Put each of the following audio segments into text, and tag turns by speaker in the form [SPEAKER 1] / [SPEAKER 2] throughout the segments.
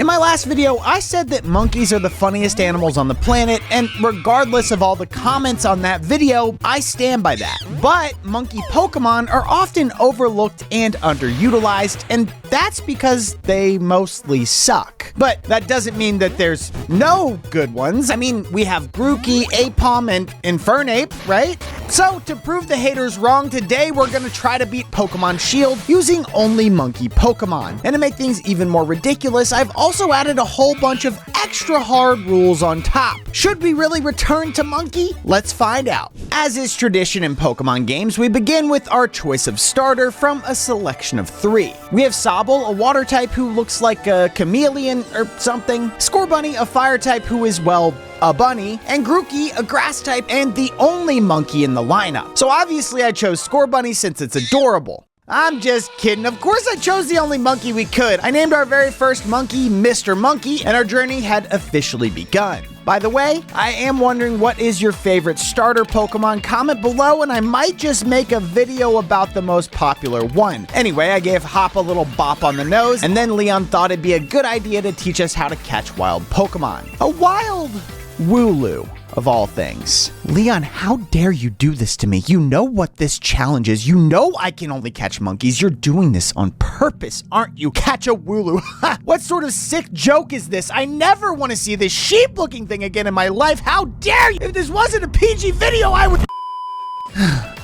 [SPEAKER 1] In my last video, I said that monkeys are the funniest animals on the planet, and regardless of all the comments on that video, I stand by that. But monkey Pokemon are often overlooked and underutilized, and that's because they mostly suck. But that doesn't mean that there's no good ones. I mean, we have Grookey, Apom, and Infernape, right? So to prove the haters wrong, today we're gonna try to beat Pokemon Shield using only monkey Pokemon. And to make things even more ridiculous, I've also added a whole bunch of extra hard rules on top. Should we really return to monkey? Let's find out. As is tradition in Pokemon games, we begin with our choice of starter from a selection of 3. We have Sobble, a water type who looks like a chameleon or something, Scorbunny, a fire type who is, well, a bunny, and Grookey, a grass type and the only monkey in the lineup. So obviously I chose Scorbunny since it's adorable. I'm just kidding. Of course I chose the only monkey we could. I named our very first monkey Mr. Monkey, and our journey had officially begun. By the way, I am wondering what is your favorite starter Pokemon? Comment below and I might just make a video about the most popular one. Anyway, I gave Hop a little bop on the nose, and then Leon thought it'd be a good idea to teach us how to catch wild Pokemon. A wild Wooloo, of all things. Leon, how dare you do this to me? You know what this challenge is. You know I can only catch monkeys. You're doing this on purpose, aren't you? Catch a Wooloo. What sort of sick joke is this? I never want to see this sheep-looking thing again in my life. How dare you? If this wasn't a PG video, I would...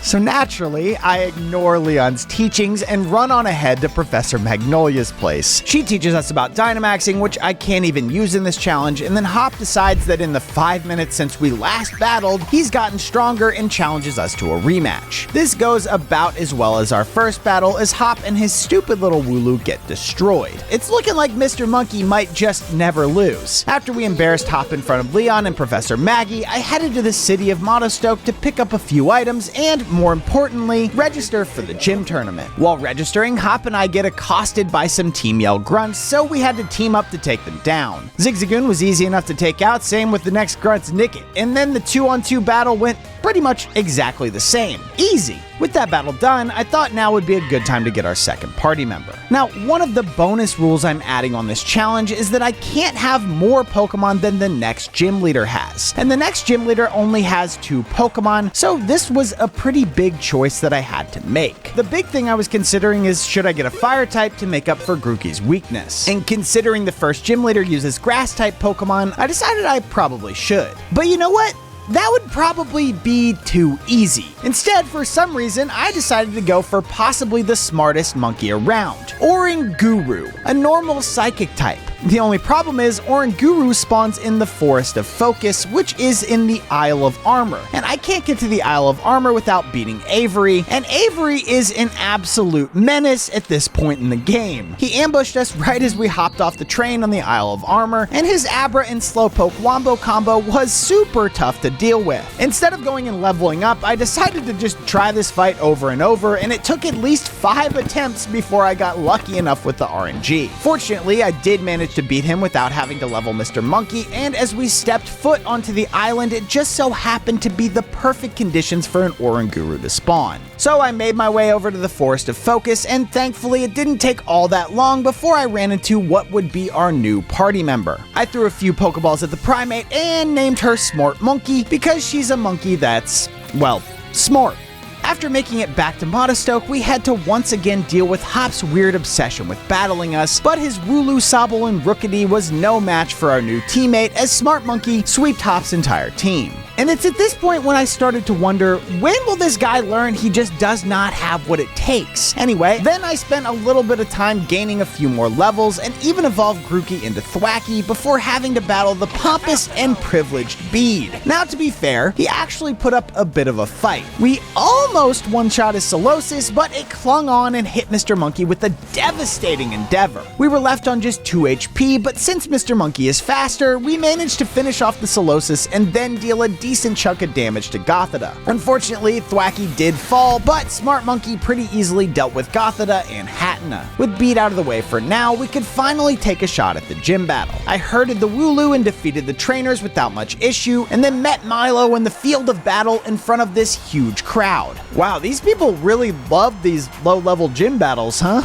[SPEAKER 1] So naturally, I ignore Leon's teachings and run on ahead to Professor Magnolia's place. She teaches us about Dynamaxing, which I can't even use in this challenge, and then Hop decides that in the 5 minutes since we last battled, he's gotten stronger and challenges us to a rematch. This goes about as well as our first battle, as Hop and his stupid little Wooloo get destroyed. It's looking like Mr. Monkey might just never lose. After we embarrassed Hop in front of Leon and Professor Maggie, I headed to the city of Motostoke to pick up a few items and, more importantly, register for the gym tournament. While registering, Hop and I get accosted by some Team Yell grunts, so we had to team up to take them down. Zigzagoon was easy enough to take out, same with the next grunt's Nickit, and then the 2-on-2 battle went pretty much exactly the same. Easy. With that battle done, I thought now would be a good time to get our second party member. Now, one of the bonus rules I'm adding on this challenge is that I can't have more Pokemon than the next gym leader has. And the next gym leader only has 2 Pokemon, so this was a pretty big choice that I had to make. The big thing I was considering is, should I get a fire type to make up for Grookey's weakness? And considering the first gym leader uses grass type Pokemon, I decided I probably should. But you know what? That would probably be too easy. Instead, for some reason, I decided to go for possibly the smartest monkey around, Oranguru, a normal psychic type. The only problem is Oranguru spawns in the Forest of Focus, which is in the Isle of Armor, and I can't get to the Isle of Armor without beating Avery, and Avery is an absolute menace at this point in the game. He ambushed us right as we hopped off the train on the Isle of Armor, and his Abra and Slowpoke Wombo combo was super tough to deal with. Instead of going and leveling up, I decided to just try this fight over and over, and it took at least 5 attempts before I got lucky enough with the RNG. Fortunately, I did manage to beat him without having to level Mr. Monkey, and as we stepped foot onto the island, it just so happened to be the perfect conditions for an Oranguru to spawn. So I made my way over to the Forest of Focus, and thankfully it didn't take all that long before I ran into what would be our new party member. I threw a few Pokeballs at the Primate and named her Smart Monkey because she's a monkey that's, well, smart. After making it back to Motostoke, we had to once again deal with Hop's weird obsession with battling us, but his Wooloo, Sobble, and Rookity was no match for our new teammate as Smart Monkey swept Hop's entire team. And it's at this point when I started to wonder, when will this guy learn he just does not have what it takes? Anyway, then I spent a little bit of time gaining a few more levels and even evolved Grookey into Thwackey before having to battle the pompous and privileged Bede. Now to be fair, he actually put up a bit of a fight. We almost one-shot his Solosis, but it clung on and hit Mr. Monkey with a devastating endeavor. We were left on just 2 HP, but since Mr. Monkey is faster, we managed to finish off the Solosis and then deal a decent chunk of damage to Gothita. Unfortunately, Thwackey did fall, but Smart Monkey pretty easily dealt with Gothita and Hatenna. With Bede out of the way for now, we could finally take a shot at the gym battle. I herded the Wooloo and defeated the trainers without much issue, and then met Milo in the field of battle in front of this huge crowd. Wow, these people really love these low-level gym battles, huh?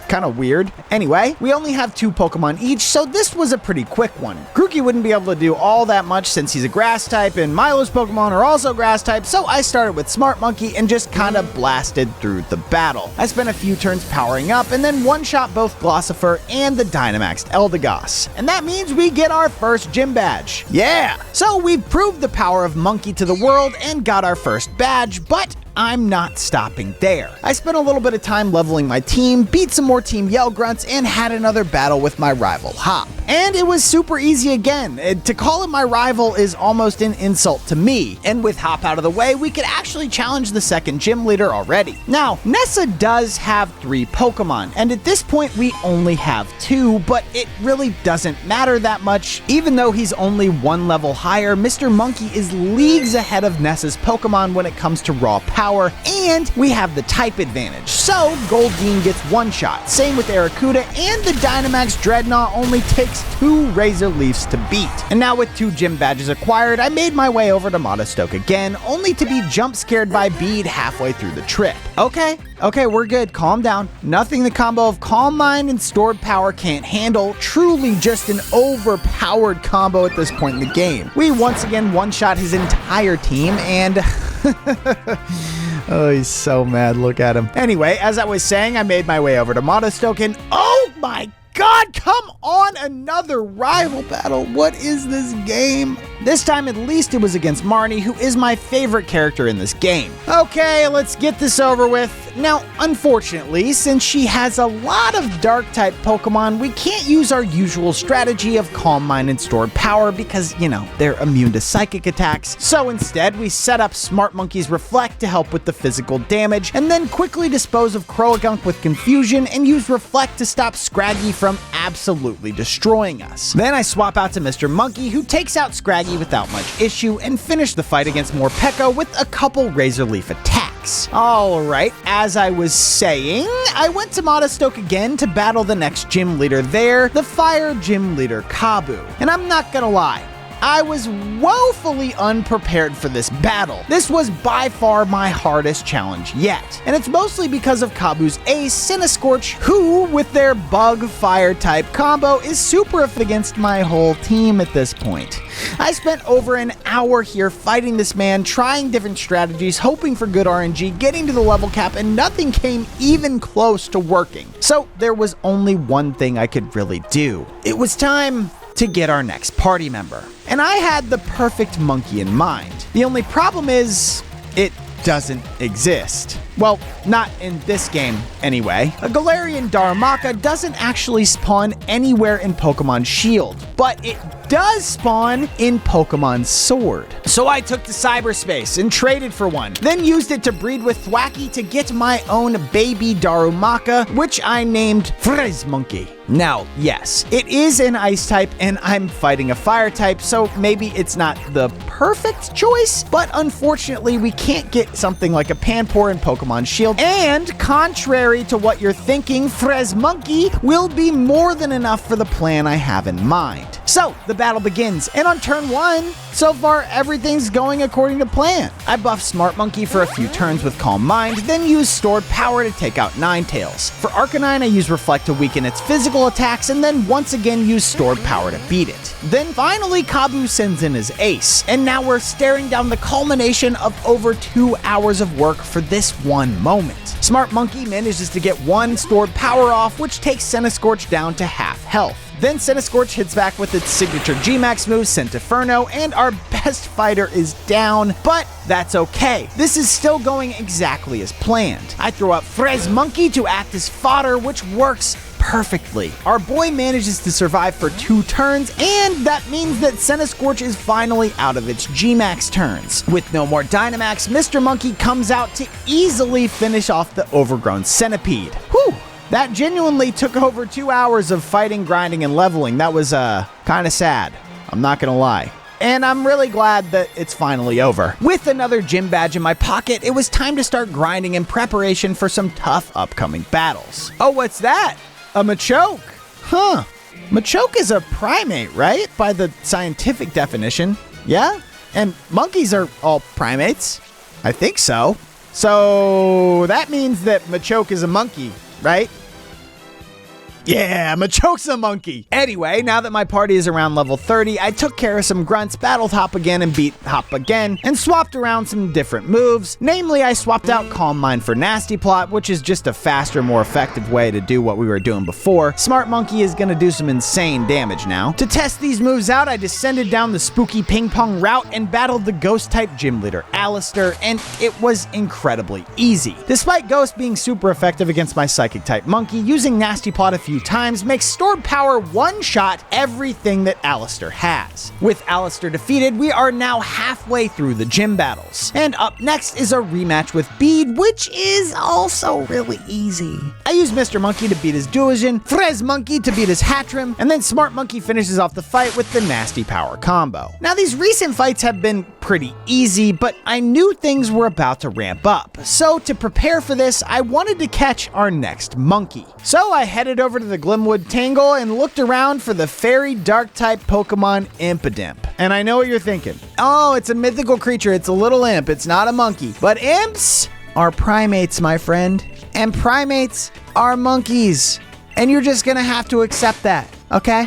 [SPEAKER 1] kind of weird. Anyway, we only have 2 Pokemon each, so this was a pretty quick one. Grookey wouldn't be able to do all that much since he's a grass type, and Milo's Pokemon are also grass type, so I started with Smart Monkey and just kind of blasted through the battle. I spent a few turns powering up, and then one-shot both Glossifer and the Dynamaxed Eldegoss. And that means we get our first gym badge. Yeah! So we proved the power of Monkey to the world and got our first badge, but I'm not stopping there. I spent a little bit of time leveling my team, beat some more Team Yell Grunts, and had another battle with my rival Hop. And it was super easy again. To call him my rival is almost an insult to me. And with Hop out of the way, we could actually challenge the second gym leader already. Now, Nessa does have 3 Pokemon, and at this point we only have 2, but it really doesn't matter that much. Even though he's only 1 level higher, Mr. Monkey is leagues ahead of Nessa's Pokemon when it comes to raw power, and we have the type advantage. So Goldeen gets 1 shot, same with Arrokuda, and the Dynamax Dreadnought only takes 2 Razor Leafs to beat. And now with 2 gym badges acquired, I made my way over to Motostoke again, only to be jump scared by Bede halfway through the trip. Okay, we're good, calm down. Nothing the combo of Calm Mind and Stored Power can't handle, truly just an overpowered combo at this point in the game. We once again one-shot his entire team, and oh, he's so mad, look at him. Anyway, as I was saying, I made my way over to Motostoke, and oh my God, come on, another rival battle. What is this game? This time, at least it was against Marnie, who is my favorite character in this game. Okay, let's get this over with. Now, unfortunately, since she has a lot of Dark-type Pokemon, we can't use our usual strategy of Calm Mind and Stored Power because, you know, they're immune to psychic attacks. So instead, we set up Smart Monkey's Reflect to help with the physical damage, and then quickly dispose of Croagunk with Confusion and use Reflect to stop Scraggy from absolutely destroying us. Then I swap out to Mr. Monkey, who takes out Scraggy without much issue, and finish the fight against Morpeko with a couple Razor Leaf attacks. Alright, as I was saying, I went to Motostoke again to battle the next gym leader there, the Fire Gym Leader Kabu. And I'm not gonna lie, I was woefully unprepared for this battle. This was by far my hardest challenge yet. And it's mostly because of Kabu's ace, Cinescorch, who, with their bug fire type combo, is super effective against my whole team at this point. I spent over an hour here fighting this man, trying different strategies, hoping for good RNG, getting to the level cap, and nothing came even close to working. So there was only one thing I could really do. It was time to get our next party member. And I had the perfect monkey in mind. The only problem is, it doesn't exist. Well, not in this game, anyway. A Galarian Darumaka doesn't actually spawn anywhere in Pokemon Shield, but it does spawn in Pokemon Sword. So I took to cyberspace and traded for one, then used it to breed with Thwacky to get my own baby Darumaka, which I named Frezmonkey. Now, yes, it is an ice type and I'm fighting a fire type, so maybe it's not the perfect choice, but unfortunately we can't get something like a Panpour in Pokemon Shield, and contrary to what you're thinking, Frezmonkey will be more than enough for the plan I have in mind. So, the battle begins, and on turn 1, so far everything's going according to plan. I buff Smart Monkey for a few turns with Calm Mind, then use Stored Power to take out Ninetales. For Arcanine, I use Reflect to weaken its physical attacks, and then once again use Stored Power to beat it. Then finally, Kabu sends in his ace, and now we're staring down the culmination of over 2 hours of work for this one moment. Smart Monkey manages to get 1 Stored Power off, which takes Cinescorch down to half health. Then Cinescorch hits back with its signature G-Max move, Centiferno, and our best fighter is down, but that's okay. This is still going exactly as planned. I throw out Frezmonkey to act as fodder, which works perfectly. Our boy manages to survive for 2 turns, and that means that Cinescorch is finally out of its G-Max turns. With no more Dynamax, Mr. Monkey comes out to easily finish off the overgrown Centipede. Whew! That genuinely took over 2 hours of fighting, grinding, and leveling. That was, kinda sad. I'm not gonna lie. And I'm really glad that it's finally over. With another gym badge in my pocket, it was time to start grinding in preparation for some tough upcoming battles. Oh, what's that? A Machoke? Huh. Machoke is a primate, right? By the scientific definition. Yeah? And monkeys are all primates. I think so. So that means that Machoke is a monkey, right? Yeah, Machoxa Monkey. Anyway, now that my party is around level 30, I took care of some grunts, battled Hop again and beat Hop again, and swapped around some different moves. Namely, I swapped out Calm Mind for Nasty Plot, which is just a faster, more effective way to do what we were doing before. Smart Monkey is gonna do some insane damage now. To test these moves out, I descended down the spooky ping pong route and battled the Ghost-type gym leader, Alistair, and it was incredibly easy. Despite Ghost being super effective against my Psychic-type Monkey, using Nasty Plot a few times makes stored power one-shot everything that Alistair has. With Alistair defeated, we are now halfway through the gym battles. And up next is a rematch with Bede, which is also really easy. I use Mr. Monkey to beat his Duosion, Frez Monkey to beat his Hatrim, and then Smart Monkey finishes off the fight with the Nasty Power combo. Now these recent fights have been pretty easy, but I knew things were about to ramp up. So to prepare for this, I wanted to catch our next monkey. So I headed over to the Glimwood Tangle and looked around for the Fairy Dark-type Pokemon Impidimp. And I know what you're thinking. Oh, it's a mythical creature, it's a little imp, it's not a monkey. But imps are primates, my friend. And primates are monkeys. And you're just gonna have to accept that, okay?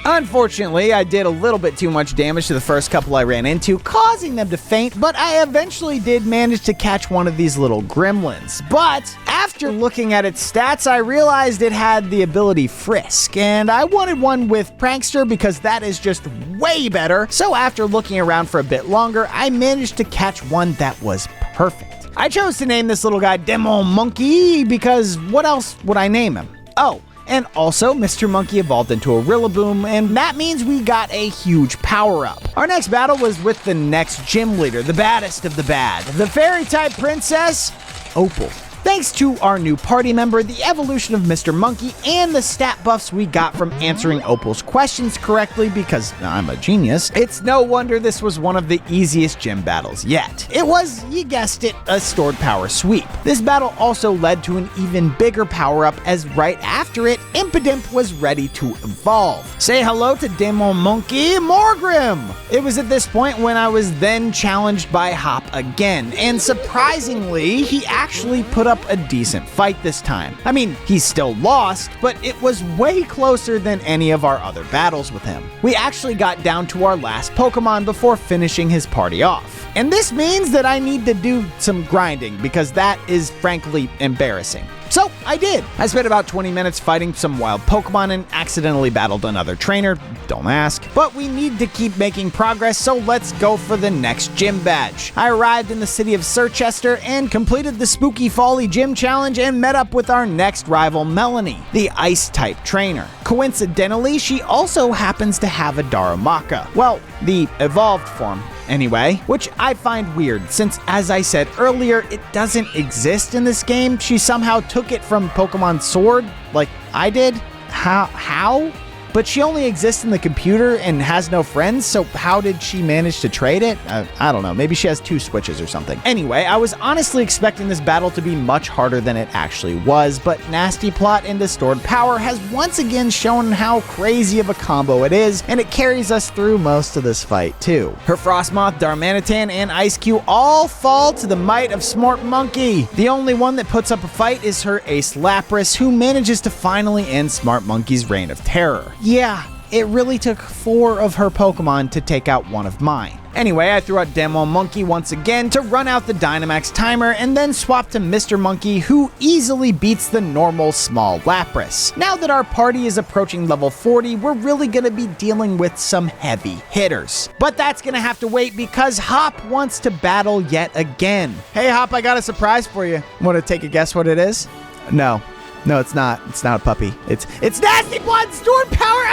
[SPEAKER 1] Unfortunately, I did a little bit too much damage to the first couple I ran into, causing them to faint, but I eventually did manage to catch one of these little gremlins. But after looking at its stats, I realized it had the ability Frisk, and I wanted one with Prankster because that is just way better. So after looking around for a bit longer, I managed to catch one that was perfect. I chose to name this little guy Demon Monkey because what else would I name him? Oh, and also, Mr. Monkey evolved into a Rillaboom, and that means we got a huge power-up. Our next battle was with the next gym leader, the baddest of the bad, the Fairy-type Princess, Opal. Thanks to our new party member, the evolution of Mr. Monkey, and the stat buffs we got from answering Opal's questions correctly because I'm a genius, it's no wonder this was one of the easiest gym battles yet. It was, you guessed it, a stored power sweep. This battle also led to an even bigger power-up as right after it, Impidimp was ready to evolve. Say hello to Demon Monkey Morgrim! It was at this point when I was then challenged by Hop again, and surprisingly, he actually put up a decent fight this time. I mean, he's still lost, but it was way closer than any of our other battles with him. We actually got down to our last Pokemon before finishing his party off. And this means that I need to do some grinding because that is frankly embarrassing. So I did. I spent about 20 minutes fighting some wild Pokemon and accidentally battled another trainer. Don't ask. But we need to keep making progress, so let's go for the next gym badge. I arrived in the city of Sirchester and completed the Spooky Folly Gym Challenge and met up with our next rival, Melanie, the Ice-type trainer. Coincidentally, she also happens to have a Darumaka. Well, the evolved form. Anyway, which I find weird since, as I said earlier, it doesn't exist in this game. She somehow took it from Pokemon Sword, like I did. How? But she only exists in the computer and has no friends, so how did she manage to trade it? I don't know, maybe she has 2 switches or something. Anyway, I was honestly expecting this battle to be much harder than it actually was, but Nasty Plot into Stored Power has once again shown how crazy of a combo it is, and it carries us through most of this fight too. Her Frostmoth, Darmanitan, and Ice-Q all fall to the might of Smart Monkey. The only one that puts up a fight is her Ace Lapras, who manages to finally end Smart Monkey's reign of terror. Yeah, it really took 4 of her Pokemon to take out one of mine. Anyway, I threw out Demon Monkey once again to run out the Dynamax timer and then swapped to Mr. Monkey, who easily beats the normal small Lapras. Now that our party is approaching level 40, we're really gonna be dealing with some heavy hitters. But that's gonna have to wait because Hop wants to battle yet again. Hey Hop, I got a surprise for you. Wanna take a guess what it is? No, it's not. It's not a puppy. It's Nasty Blood Stored Power!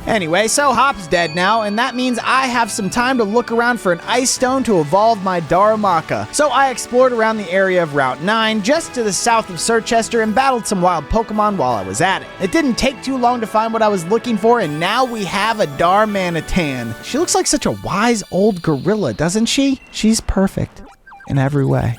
[SPEAKER 1] Anyway, so Hop's dead now, and that means I have some time to look around for an Ice Stone to evolve my Darumaka. So I explored around the area of Route 9, just to the south of Sirchester, and battled some wild Pokemon while I was at it. It didn't take too long to find what I was looking for, and now we have a Darmanitan. She looks like such a wise old gorilla, doesn't she? She's perfect in every way,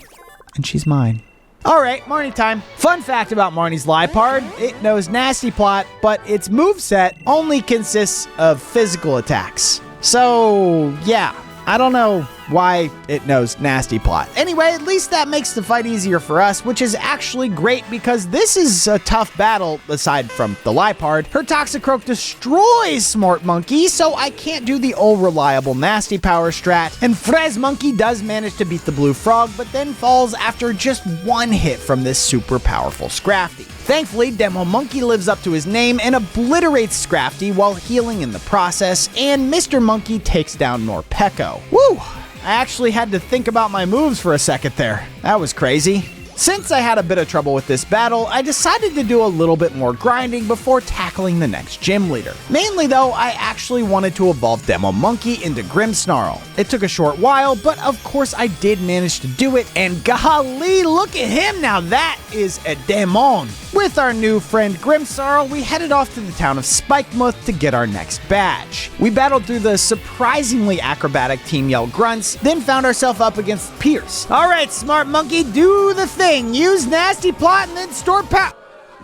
[SPEAKER 1] and she's mine. Alright, Marnie time. Fun fact about Marnie's Liepard, it knows Nasty Plot, but its moveset only consists of physical attacks. So, yeah, I don't know why it knows Nasty Plot. Anyway, at least that makes the fight easier for us, which is actually great because this is a tough battle aside from the Liepard. Her Toxicroak destroys Smart Monkey, so I can't do the old reliable Nasty Power strat, and Frez Monkey does manage to beat the Blue Frog, but then falls after just one hit from this super powerful Scrafty. Thankfully, Demo Monkey lives up to his name and obliterates Scrafty while healing in the process, and Mr. Monkey takes down Norpeco. Woo! I actually had to think about my moves for a second there. That was crazy. Since I had a bit of trouble with this battle, I decided to do a little bit more grinding before tackling the next gym leader. Mainly though, I actually wanted to evolve Demo Monkey into Grimmsnarl. It took a short while, but of course I did manage to do it, and golly, look at him now, that is a demon. With our new friend Grimmsnarl, we headed off to the town of Spikemuth to get our next badge. We battled through the surprisingly acrobatic Team Yell Grunts, then found ourselves up against Pierce. Alright, Smart Monkey, do the thing! Use Nasty Plot and then store power.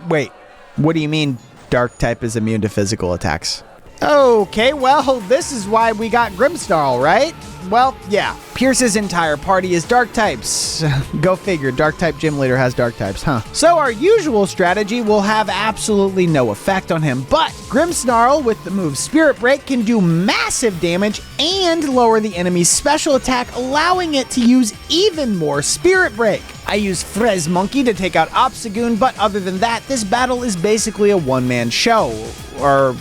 [SPEAKER 1] Wait, what do you mean Dark type is immune to physical attacks? Okay, well, this is why we got Grimmsnarl, right? Well, yeah. Pierce's entire party is Dark types. Go figure, Dark type gym leader has Dark types, huh? So our usual strategy will have absolutely no effect on him, but Grimmsnarl with the move Spirit Break can do massive damage and lower the enemy's special attack, allowing it to use even more Spirit Break. I use Frez Monkey to take out Obstagoon, but other than that, this battle is basically a one-man show. Or,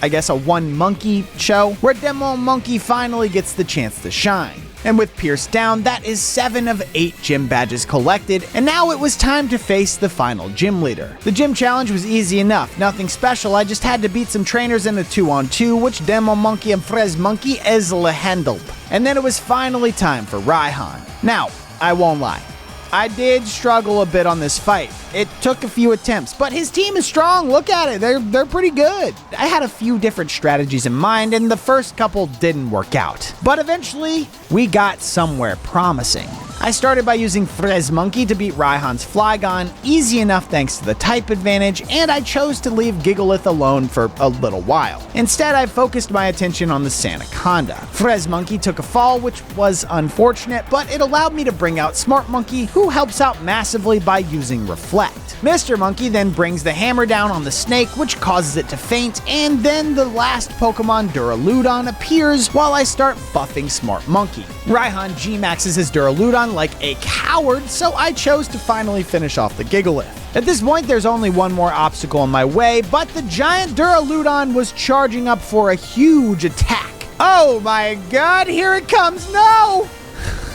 [SPEAKER 1] I guess a one-monkey show, where Demo Monkey finally gets the chance to shine. And with Pierce down, that is 7 of 8 gym badges collected, and now it was time to face the final gym leader. The gym challenge was easy enough, nothing special, I just had to beat some trainers in a 2-on-2, which Demo Monkey and Frez Monkey easily handled. And then it was finally time for Raihan. Now, I won't lie, I did struggle a bit on this fight. It took a few attempts, but his team is strong. Look at it. They're pretty good. I had a few different strategies in mind, and the first couple didn't work out. But eventually, we got somewhere promising. I started by using Frez Monkey to beat Raihan's Flygon, easy enough thanks to the type advantage, and I chose to leave Gigalith alone for a little while. Instead, I focused my attention on the Sandaconda. Frez Monkey took a fall, which was unfortunate, but it allowed me to bring out Smart Monkey, who helps out massively by using Reflect. Mr. Monkey then brings the hammer down on the snake, which causes it to faint, and then the last Pokemon, Duraludon, appears while I start buffing Smart Monkey. Raihan G-maxes his Duraludon like a coward, so I chose to finally finish off the Gigalith. At this point, there's only one more obstacle in my way, but the giant Duraludon was charging up for a huge attack. Oh my god, here it comes, no!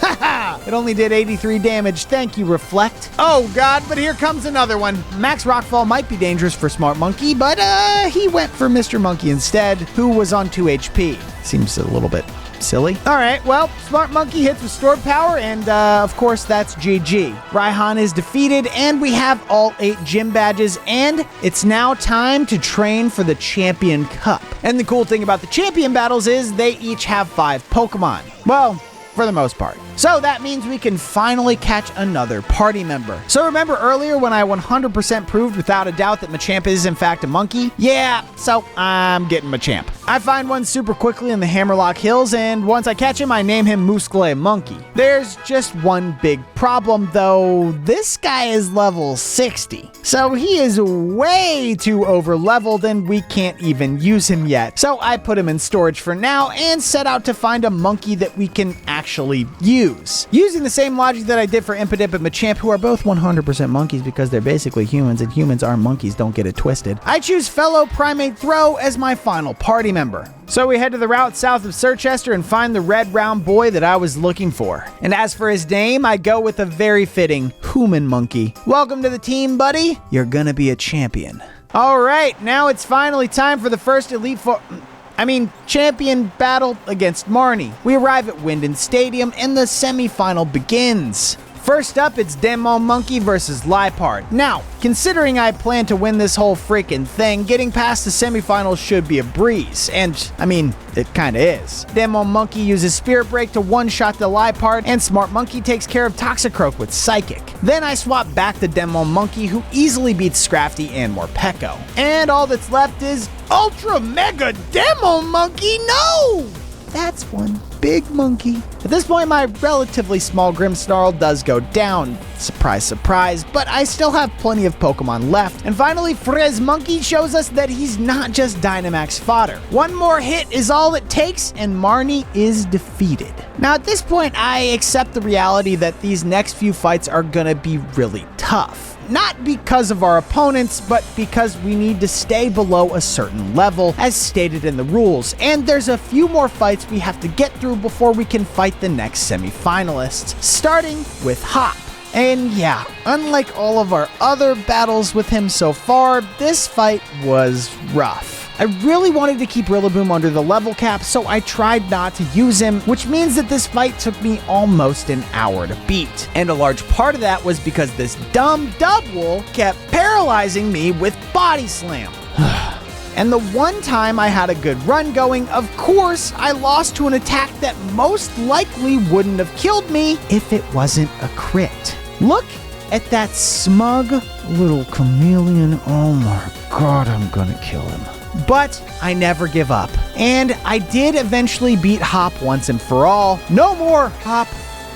[SPEAKER 1] Haha! It only did 83 damage, thank you, Reflect. Oh god, but here comes another one. Max Rockfall might be dangerous for Smart Monkey, but he went for Mr. Monkey instead, who was on 2 HP. Seems a little bit silly. Alright, well, Smart Monkey hits with stored power, and of course that's GG. Raihan is defeated, and we have all 8 gym badges, and it's now time to train for the Champion Cup. And the cool thing about the Champion Battles is they each have 5 Pokemon. Well, for the most part. So that means we can finally catch another party member. So remember earlier when I 100% proved without a doubt that Machamp is in fact a monkey? Yeah, so I'm getting Machamp. I find one super quickly in the Hammerlock Hills, and once I catch him, I name him Muscle Monkey. There's just one big problem though. This guy is level 60. So he is way too over leveled and we can't even use him yet. So I put him in storage for now and set out to find a monkey that we can actually use. Using the same logic that I did for Impidimp and Machamp, who are both 100% monkeys because they're basically humans and humans are monkeys, don't get it twisted, I choose fellow Primate Throw as my final party member. So we head to the route south of Sirchester and find the red round boy that I was looking for. And as for his name, I go with a very fitting human monkey. Welcome to the team, buddy. You're gonna be a champion. Alright, now it's finally time for the first champion battle against Marnie. We arrive at Winden Stadium and the semi-final begins. First up, it's Demo Monkey versus Liepard. Now, considering I plan to win this whole freaking thing, getting past the semifinals should be a breeze. And, it kinda is. Demo Monkey uses Spirit Break to one-shot the Liepard, and Smart Monkey takes care of Toxicroak with Psychic. Then I swap back to Demo Monkey, who easily beats Scrafty and Morpeko. And all that's left is Ultra Mega Demo Monkey? No! That's one. big monkey. At this point, my relatively small Grimmsnarl does go down. Surprise, surprise, but I still have plenty of Pokemon left. And finally, Monkey shows us that he's not just Dynamax fodder. One more hit is all it takes, and Marnie is defeated. Now, at this point, I accept the reality that these next few fights are gonna be really tough. Not because of our opponents, but because we need to stay below a certain level, as stated in the rules, and there's a few more fights we have to get through before we can fight the next semifinalists, starting with Hop. And yeah, unlike all of our other battles with him so far, this fight was rough. I really wanted to keep Rillaboom under the level cap, so I tried not to use him, which means that this fight took me almost an hour to beat. And a large part of that was because this dumb Dubwool kept paralyzing me with Body Slam. And the one time I had a good run going, of course, I lost to an attack that most likely wouldn't have killed me if it wasn't a crit. Look at that smug little chameleon. Oh my god, I'm gonna kill him. But I never give up. And I did eventually beat Hop once and for all. No more, Hop.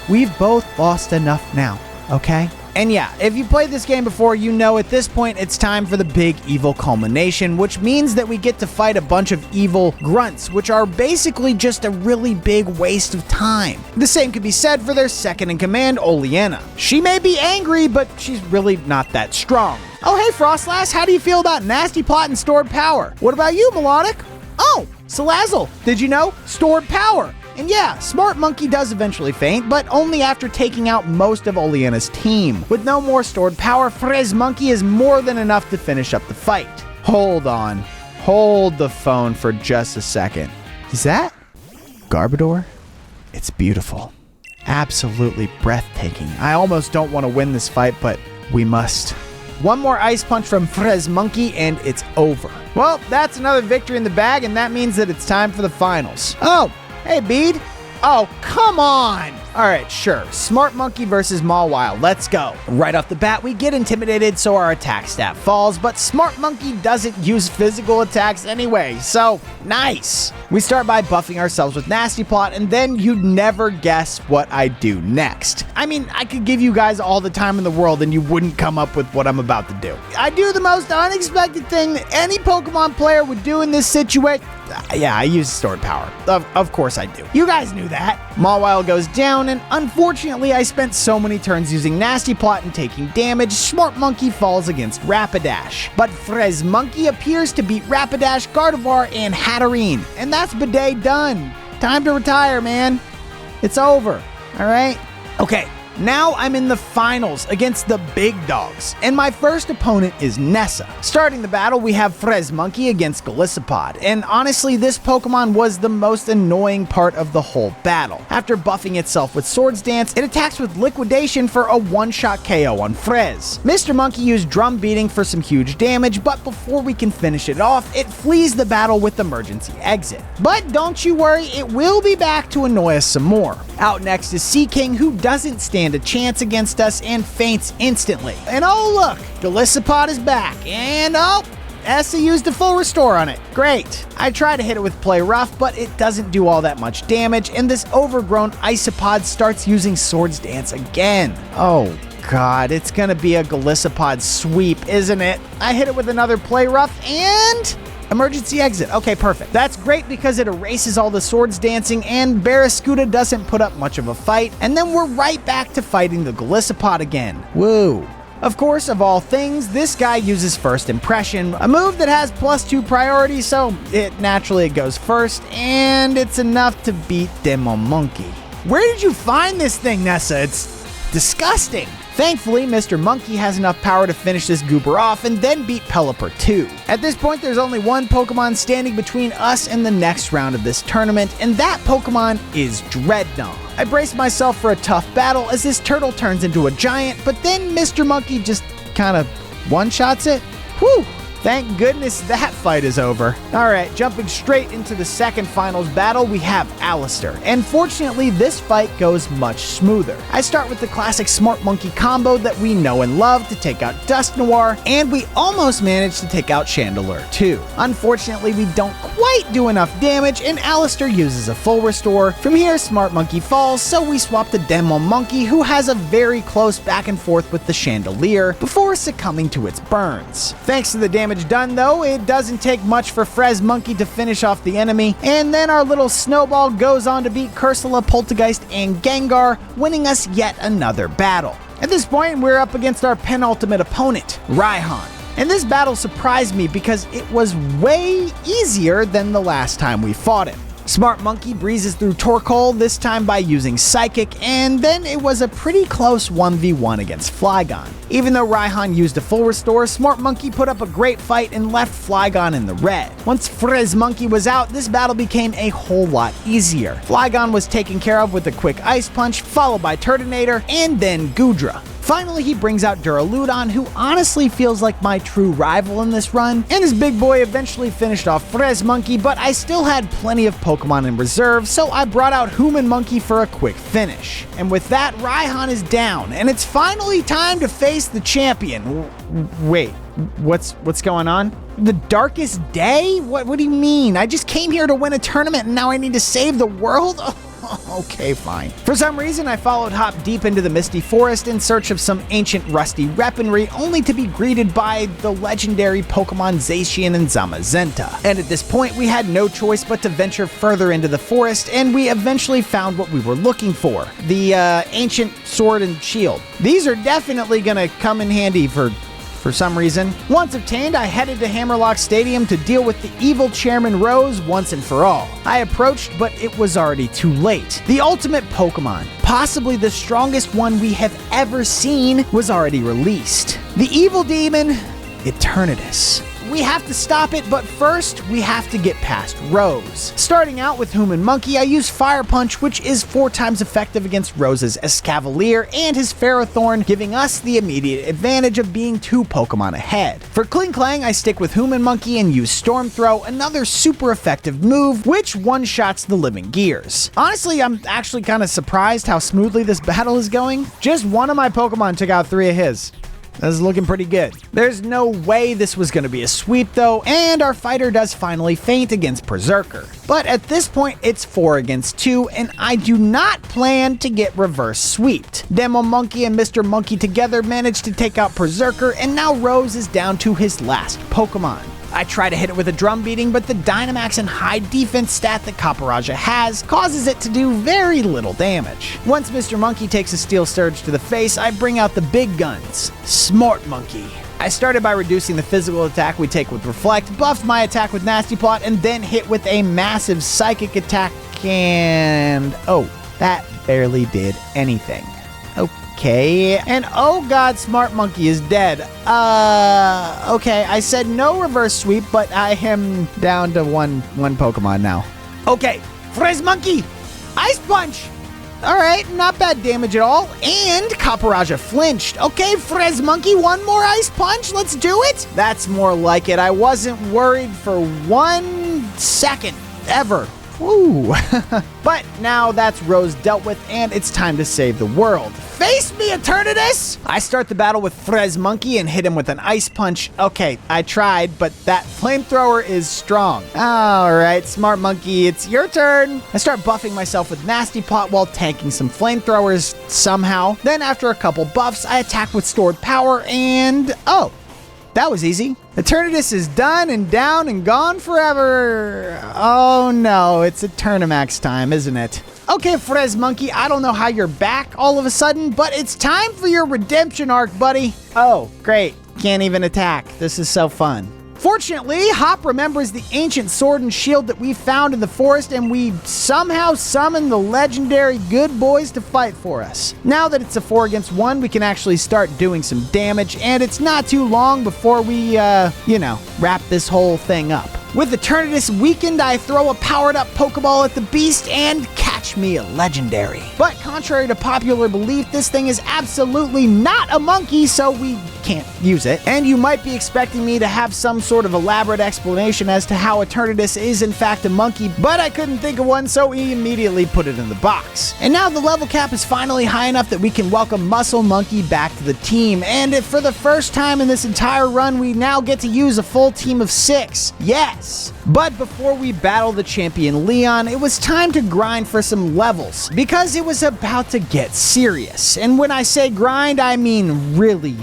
[SPEAKER 1] We've both lost enough now, okay? And yeah, if you played this game before, you know at this point it's time for the big evil culmination, which means that we get to fight a bunch of evil grunts, which are basically just a really big waste of time. The same could be said for their second in command, Oleana. She may be angry, but she's really not that strong. Oh hey Frostlass, how do you feel about Nasty Plot and Stored Power? What about you, Melodic? Oh, Salazzle, did you know? Stored Power. And yeah, Smart Monkey does eventually faint, but only after taking out most of Oleana's team. With no more stored power, Monkey is more than enough to finish up the fight. Hold on. Hold the phone for just a second. Is that Garbodor? It's beautiful. Absolutely breathtaking. I almost don't want to win this fight, but we must. One more Ice Punch from Monkey and it's over. Well, that's another victory in the bag, and that means that it's time for the finals. Oh! Hey, Bede. Oh, come on. All right, sure. Smart Monkey versus Mawile. Let's go. Right off the bat, we get intimidated, so our attack stat falls, but Smart Monkey doesn't use physical attacks anyway, so nice. We start by buffing ourselves with Nasty Plot, and then you'd never guess what I do next. I mean, I could give you guys all the time in the world, and you wouldn't come up with what I'm about to do. I do the most unexpected thing that any Pokemon player would do in this situation. Yeah, I use stored power. Of course I do. You guys knew that. Mawile goes down, and unfortunately I spent so many turns using Nasty Plot and taking damage, Smart Monkey falls against Rapidash. But Monkey appears to beat Rapidash, Gardevoir, and Hatterene. And that's Bidet done. Time to retire, man. It's over. Alright? Okay. Now I'm in the finals against the big dogs, and my first opponent is Nessa. Starting the battle, we have Monkey against Golisopod, and honestly, this Pokemon was the most annoying part of the whole battle. After buffing itself with Swords Dance, it attacks with Liquidation for a one-shot KO on Mr. Monkey used Drum Beating for some huge damage, but before we can finish it off, it flees the battle with Emergency Exit. But don't you worry, it will be back to annoy us some more. Out next is Seaking, who doesn't stand a chance against us and faints instantly. And oh look, Golisopod is back, and oh, Essa used a full restore on it. Great. I try to hit it with Play Rough, but it doesn't do all that much damage, and this overgrown Isopod starts using Swords Dance again. Oh god, it's gonna be a Golisopod sweep, isn't it? I hit it with another Play Rough, and Emergency Exit. Okay, perfect. That's great because it erases all the Swords Dancing, and Barraskewda doesn't put up much of a fight, and then we're right back to fighting the Golisopod again. Woo. Of course, of all things, this guy uses First Impression, a move that has +2 priority, so it naturally goes first, and it's enough to beat Demo Monkey. Where did you find this thing, Nessa? It's disgusting. Thankfully, Mr. Monkey has enough power to finish this goober off and then beat Pelipper too. At this point, there's only one Pokemon standing between us and the next round of this tournament, and that Pokemon is Dreadnought. I brace myself for a tough battle as this turtle turns into a giant, but then Mr. Monkey just kind of one-shots it. Whew! Thank goodness that fight is over. Alright, jumping straight into the second finals battle, we have Alistair. And fortunately, this fight goes much smoother. I start with the classic Smart Monkey combo that we know and love to take out Dust Noir, and we almost managed to take out Chandelure too. Unfortunately, we don't quite do enough damage, and Alistair uses a full restore. From here, Smart Monkey falls, so we swap to Demo Monkey, who has a very close back and forth with the Chandelier before succumbing to its burns. Thanks to the damage done though, it doesn't take much for Frez Monkey to finish off the enemy, and then our little snowball goes on to beat Cursula, Poltergeist, and Gengar, winning us yet another battle. At this point, we're up against our penultimate opponent, Raihan. And this battle surprised me because it was way easier than the last time we fought him. Smart Monkey breezes through Torkoal, this time by using Psychic, and then it was a pretty close 1v1 against Flygon. Even though Raihan used a full restore, Smart Monkey put up a great fight and left Flygon in the red. Once Frez Monkey was out, this battle became a whole lot easier. Flygon was taken care of with a quick Ice Punch, followed by Turtonator, and then Goodra. Finally, he brings out Duraludon, who honestly feels like my true rival in this run, and his big boy eventually finished off Frez Monkey, but I still had plenty of Pokemon in reserve, so I brought out Human Monkey for a quick finish. And with that, Raihan is down, and it's finally time to face the champion. Wait, what's going on? The darkest day? What do you mean? I just came here to win a tournament and now I need to save the world? Okay, fine. For some reason, I followed Hop deep into the Misty Forest in search of some ancient rusty weaponry, only to be greeted by the legendary Pokemon Zacian and Zamazenta. And at this point, we had no choice but to venture further into the forest, and we eventually found what we were looking for, the ancient sword and shield. These are definitely gonna come in handy for some reason. Once obtained, I headed to Hammerlock Stadium to deal with the evil Chairman Rose once and for all. I approached, but it was already too late. The ultimate Pokemon, possibly the strongest one we have ever seen, was already released. The evil demon, Eternatus. We have to stop it, but first, we have to get past Rose. Starting out with Human Monkey, I use Fire Punch, which is 4 times effective against Rose's Escavalier and his Ferrothorn, giving us the immediate advantage of being 2 Pokemon ahead. For Klinklang, I stick with Human Monkey and use Storm Throw, another super effective move, which one-shots the living gears. Honestly, I'm actually kind of surprised how smoothly this battle is going. Just one of my Pokemon took out 3 of his. This is looking pretty good. There's no way this was going to be a sweep though, and our fighter does finally faint against Berserker. But at this point, it's 4 against 2, and I do not plan to get reverse sweeped. Demo Monkey and Mr. Monkey together managed to take out Berserker, and now Rose is down to his last Pokemon. I try to hit it with a drum beating, but the Dynamax and high defense stat that Caporaja has causes it to do very little damage. Once Mr. Monkey takes a Steel Surge to the face, I bring out the big guns. Smart Monkey. I started by reducing the physical attack we take with Reflect, buffed my attack with Nasty Plot, and then hit with a massive psychic attack, and oh, that barely did anything. Okay, and oh god, Smart Monkey is dead. Okay, I said no reverse sweep, but I am down to one Pokemon now. Okay, Frez Monkey, Ice Punch. All right, not bad damage at all, and Caporaja flinched. Okay, Frez Monkey, one more Ice Punch, let's do it. That's more like it. I wasn't worried for 1 second, ever. Woo. But now that's Rose dealt with, and it's time to save the world. Face me, Eternatus! I start the battle with Frez Monkey and hit him with an Ice Punch. Okay, I tried, but that flamethrower is strong. Alright, Smart Monkey, it's your turn. I start buffing myself with Nasty Plot while tanking some flamethrowers somehow. Then after a couple buffs, I attack with Stored Power and... oh, that was easy. Eternatus is done and down and gone forever. Oh no, it's Eternamax time, isn't it? Okay, Frez Monkey, I don't know how you're back all of a sudden, but it's time for your redemption arc, buddy. Oh, great. Can't even attack. This is so fun. Fortunately, Hop remembers the ancient sword and shield that we found in the forest, and we somehow summoned the legendary good boys to fight for us. Now that it's a 4 against 1, we can actually start doing some damage, and it's not too long before we, wrap this whole thing up. With Eternatus weakened, I throw a powered-up Pokeball at the beast and catch me a legendary. But contrary to popular belief, this thing is absolutely not a monkey, so we can't use it. And you might be expecting me to have some sort of elaborate explanation as to how Eternatus is in fact a monkey, but I couldn't think of one, so we immediately put it in the box. And now the level cap is finally high enough that we can welcome Muscle Monkey back to the team, and if for the first time in this entire run, we now get to use a full team of 6. Yes! But before we battle the champion Leon, it was time to grind for some levels, because it was about to get serious. And when I say grind, I mean really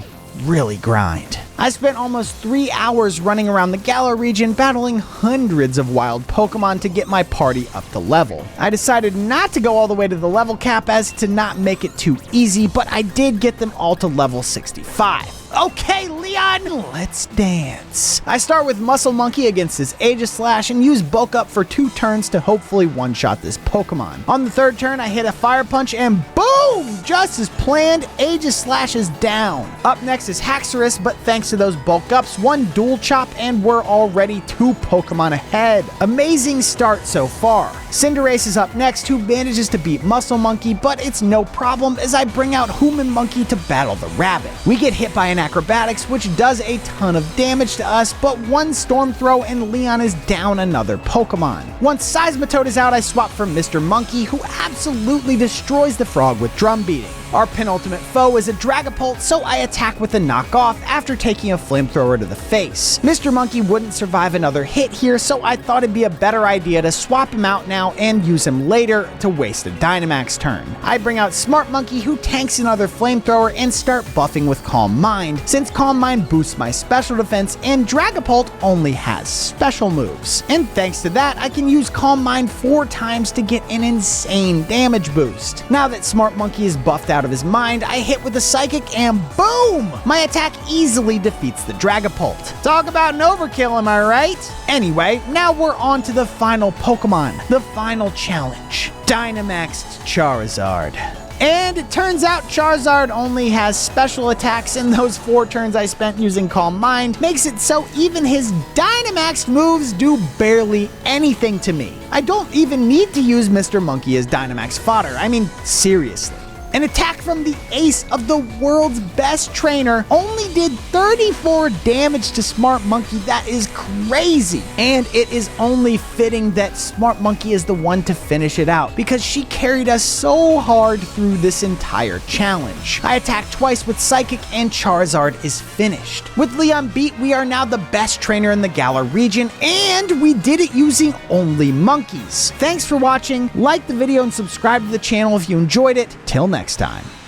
[SPEAKER 1] grind. I spent almost 3 hours running around the Galar region battling hundreds of wild Pokemon to get my party up to level. I decided not to go all the way to the level cap as to not make it too easy, but I did get them all to level 65. Okay, Leon, let's dance. I start with Muscle Monkey against his Aegislash and use Bulk Up for 2 turns to hopefully one-shot this Pokemon. On the 3rd turn, I hit a Fire Punch and boom! Just as planned, Aegislash is down. Up next is Haxorus, but thanks to those Bulk Ups, 1 Dual Chop and we're already 2 Pokemon ahead. Amazing start so far. Cinderace is up next, who manages to beat Muscle Monkey, but it's no problem as I bring out Human Monkey to battle the rabbit. We get hit by an Acrobatics, which does a ton of damage to us, but 1 Storm Throw and Leon is down another Pokemon. Once Seismitoad is out, I swap for Mr. Monkey, who absolutely destroys the frog with Drum Beating. Our penultimate foe is a Dragapult, so I attack with a knockoff after taking a flamethrower to the face. Mr. Monkey wouldn't survive another hit here, so I thought it'd be a better idea to swap him out now and use him later to waste a Dynamax turn. I bring out Smart Monkey, who tanks another flamethrower and start buffing with Calm Mind, since Calm Mind boosts my special defense and Dragapult only has special moves. And thanks to that, I can use Calm Mind 4 times to get an insane damage boost. Now that Smart Monkey is buffed out of his mind, I hit with a Psychic and boom! My attack easily defeats the Dragapult. Talk about an overkill, am I right? Anyway, now we're on to the final Pokemon, the final challenge, Dynamaxed Charizard. And it turns out Charizard only has special attacks, and those 4 turns I spent using Calm Mind makes it so even his Dynamax moves do barely anything to me. I don't even need to use Mr. Monkey as Dynamax fodder, I mean seriously. An attack from the ace of the world's best trainer only did 34 damage to Smart Monkey. That is crazy. And it is only fitting that Smart Monkey is the one to finish it out because she carried us so hard through this entire challenge. I attacked twice with Psychic and Charizard is finished. With Leon beat, we are now the best trainer in the Galar region, and we did it using only monkeys. Thanks for watching. Like the video and subscribe to the channel if you enjoyed it. Till next time.